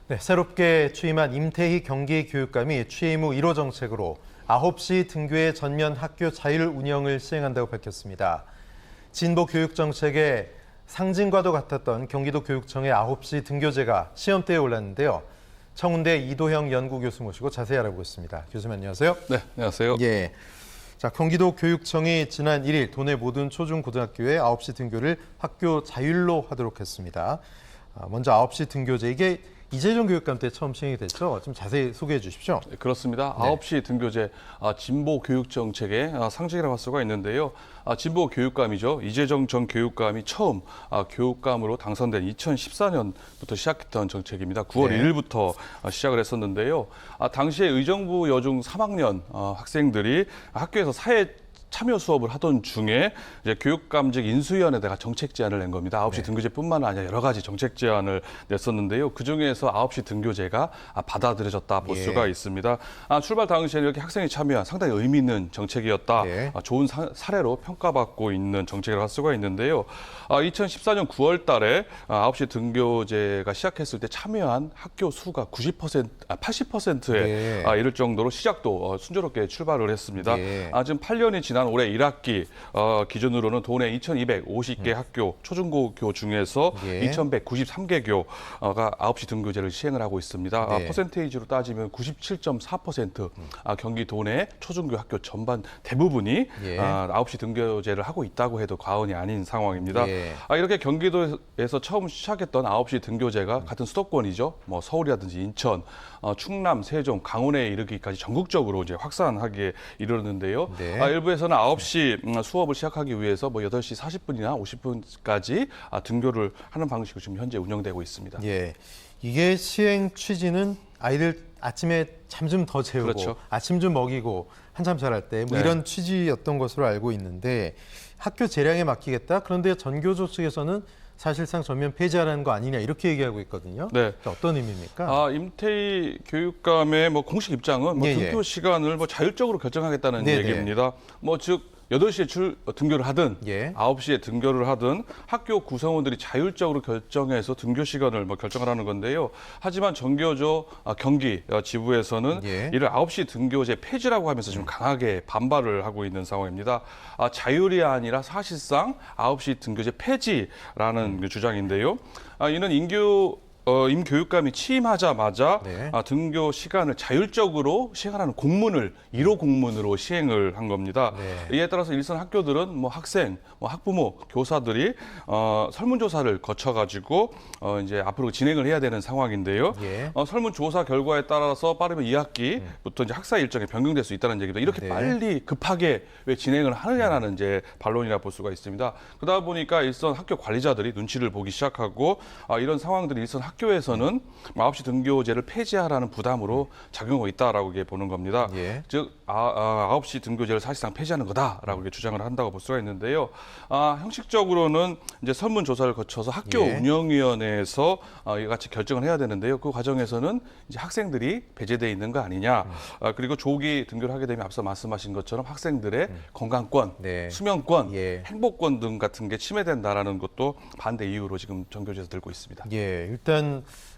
네, 새롭게 취임한 임태희 경기교육감이 취임 후 1호 정책으로 9시 등교의 전면 학교 자율 운영을 시행한다고 밝혔습니다. 진보 교육 정책의 상징과도 같았던 경기도 교육청의 9시 등교제가 시험대에 올랐는데요. 청운대 이도형 연구교수 모시고 자세히 알아보겠습니다. 교수님 안녕하세요. 네, 안녕하세요. 예. 자, 경기도 교육청이 지난 1일 도내 모든 초중 고등학교에 9시 등교를 학교 자율로 하도록 했습니다. 먼저 9시 등교제, 이게 이재정 교육감 때 처음 시행이 됐죠? 좀 자세히 소개해 주십시오. 네, 그렇습니다. 네. 9시 등교제, 진보 교육 정책의 상징이라고 할 수가 있는데요. 진보 교육감이죠. 이재정 전 교육감이 처음 교육감으로 당선된 2014년부터 시작했던 정책입니다. 9월 네. 1일부터 시작을 했었는데요. 당시에 의정부 여중 3학년 학생들이 학교에서 사회 참여 수업을 하던 중에 이제 교육감직 인수위원회가 정책 제안을 낸 겁니다. 9시 네. 등교제뿐만 아니라 여러 가지 정책 제안을 냈었는데요. 그중에서 9시 등교제가 받아들여졌다 볼 예. 수가 있습니다. 출발 당시에는 이렇게 학생이 참여한 상당히 의미 있는 정책이었다. 네. 좋은 사례로 평가받고 있는 정책이라고 할 수가 있는데요. 2014년 9월 달에 9시 등교제가 시작했을 때 참여한 학교 수가 80%에 네. 이를 정도로 시작도 순조롭게 출발을 했습니다. 네. 지금 8년이 지난 올해 1학기 기준으로는 도내 2,250개 학교 초중고교 중에서 예. 2,193개 교가 9시 등교제를 시행을 하고 있습니다. 네. 퍼센테이지로 따지면 97.4% 경기 도내 초중고 학교 전반 대부분이 예. 9시 등교제를 하고 있다고 해도 과언이 아닌 상황입니다. 예. 이렇게 경기도에서 처음 시작했던 9시 등교제가 같은 수도권이죠. 뭐 서울이라든지 인천, 충남, 세종, 강원에 이르기까지 전국적으로 이제 확산하기에 이르렀는데요. 네. 일부에서는 9시 수업을 시작하기 위해서 뭐 8시 40분이나 50분까지 등교를 하는 방식으로 지금 현재 운영되고 있습니다. 예. 이게 시행 취지는 아이들 아침에 잠 좀 더 재우고 그렇죠. 아침 좀 먹이고 한참 자랄 때 뭐 네. 이런 취지였던 것으로 알고 있는데 학교 재량에 맡기겠다. 그런데 전교조 측에서는 사실상 전면 폐지하라는 거 아니냐 이렇게 얘기하고 있거든요. 네. 어떤 의미입니까? 임태희 교육감의 뭐 공식 입장은 뭐 예, 등교 예. 시간을 뭐 자율적으로 결정하겠다는 네네. 얘기입니다. 즉 8시에 등교를 하든 예. 9시에 등교를 하든 학교 구성원들이 자율적으로 결정해서 등교 시간을 뭐 결정하라는 건데요. 하지만 전교조 경기 지부에서는 예. 이를 9시 등교제 폐지라고 하면서 지금 강하게 반발을 하고 있는 상황입니다. 자율이 아니라 사실상 9시 등교제 폐지라는 그 주장인데요. 이는 임 교육감이 취임하자마자 네. 등교 시간을 자율적으로 시행하라는 공문을 1호 공문으로 시행을 한 겁니다. 네. 이에 따라서 일선 학교들은 뭐 학생, 뭐 학부모, 교사들이 설문조사를 거쳐가지고 이제 앞으로 진행을 해야 되는 상황인데요. 예. 설문조사 결과에 따라서 빠르면 2학기부터 이제 학사 일정이 변경될 수 있다는 얘기입니다. 이렇게 네. 빨리 급하게 왜 진행을 하느냐라는 이제 반론이라 볼 수가 있습니다. 그러다 보니까 일선 학교 관리자들이 눈치를 보기 시작하고 이런 상황들이 일선 학교에서는 9시 등교제를 폐지하라는 부담으로 작용하고 있다라고 보는 겁니다. 예. 즉 9시 등교제를 사실상 폐지하는 거다라고 주장을 한다고 볼 수가 있는데요. 형식적으로는 이제 설문조사를 거쳐서 학교 예. 운영위원회에서 이같이 결정을 해야 되는데요. 그 과정에서는 이제 학생들이 배제돼 있는 거 아니냐. 그리고 조기 등교를 하게 되면 앞서 말씀하신 것처럼 학생들의 건강권, 네. 수면권, 예. 행복권 등 같은 게 침해된다라는 것도 반대 이유로 지금 전교조에서 들고 있습니다. 예, 일단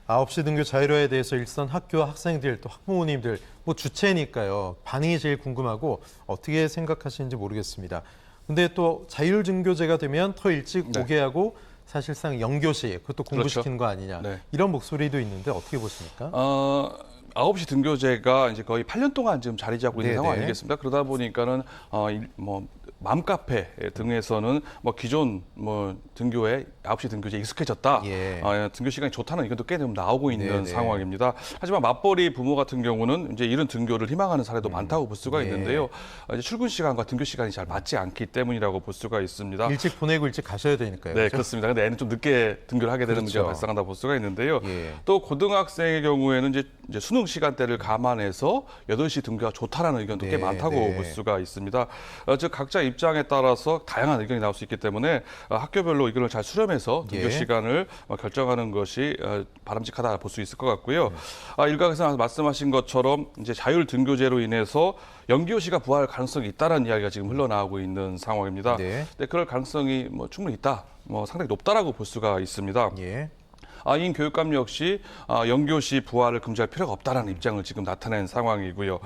9시 등교 자율화에 대해서 일선 학교 학생들 또 학부모님들 뭐 주체니까요. 반응이 제일 궁금하고 어떻게 생각하시는지 모르겠습니다. 근데 또 자율 등교제가 되면 더 일찍 네. 오게 하고 사실상 영교시 그것도 공부시키는 거 아니냐. 네. 이런 목소리도 있는데 어떻게 보십니까? 9시 등교제가 이제 거의 8년 동안 지금 자리 잡고 있는 네네. 상황 아니겠습니까? 그러다 보니까는 뭐 맘카페 등에서는 뭐 기존 뭐 등교에 9시 등교제 익숙해졌다. 예. 등교 시간이 좋다는 의견도 꽤 좀 나오고 있는 네네. 상황입니다. 하지만 맞벌이 부모 같은 경우는 이제 이런 등교를 희망하는 사례도 많다고 볼 수가 예. 있는데요. 이제 출근 시간과 등교 시간이 잘 맞지 않기 때문이라고 볼 수가 있습니다. 일찍 보내고 일찍 가셔야 되니까요. 네, 그렇죠? 그렇습니다. 근데 애는 좀 늦게 등교를 하게 되는 문제가 그렇죠. 발생한다 볼 수가 있는데요. 예. 또 고등학생의 경우에는 이제 수능 시간대를 감안해서 8시 등교가 좋다라는 의견도 꽤 네, 많다고 네. 볼 수가 있습니다. 즉 각자 입장에 따라서 다양한 의견이 나올 수 있기 때문에 학교별로 의견을 잘 수렴해서 등교 예. 시간을 결정하는 것이 바람직하다 볼 수 있을 것 같고요. 일각에서 말씀하신 것처럼 이제 자율 등교제로 인해서 연기고시가 부활할 가능성이 있다는 이야기가 지금 흘러나오고 있는 상황입니다. 네. 근데 그럴 가능성이 뭐 충분히 있다, 뭐 상당히 높다라고 볼 수가 있습니다. 예. 이 교육감 역시 영교시 부활을 금지할 필요가 없다라는 입장을 지금 나타낸 상황이고요.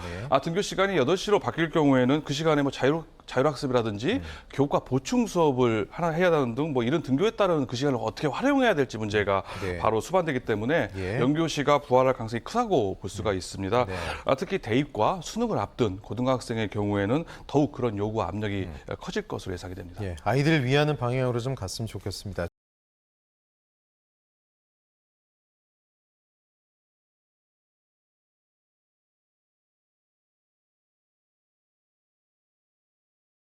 등교 시간이 8시로 바뀔 경우에는 그 시간에 뭐 자율학습이라든지 교과 보충 수업을 하나 해야 하는 등 뭐 이런 등교에 따른 그 시간을 어떻게 활용해야 될지 문제가 네. 바로 수반되기 때문에 예. 영교시가 부활할 가능성이 크다고 볼 수가 있습니다. 네. 특히 대입과 수능을 앞둔 고등학생의 경우에는 더욱 그런 요구 압력이 커질 것으로 예상이 됩니다. 예, 아이들을 위하는 방향으로 좀 갔으면 좋겠습니다.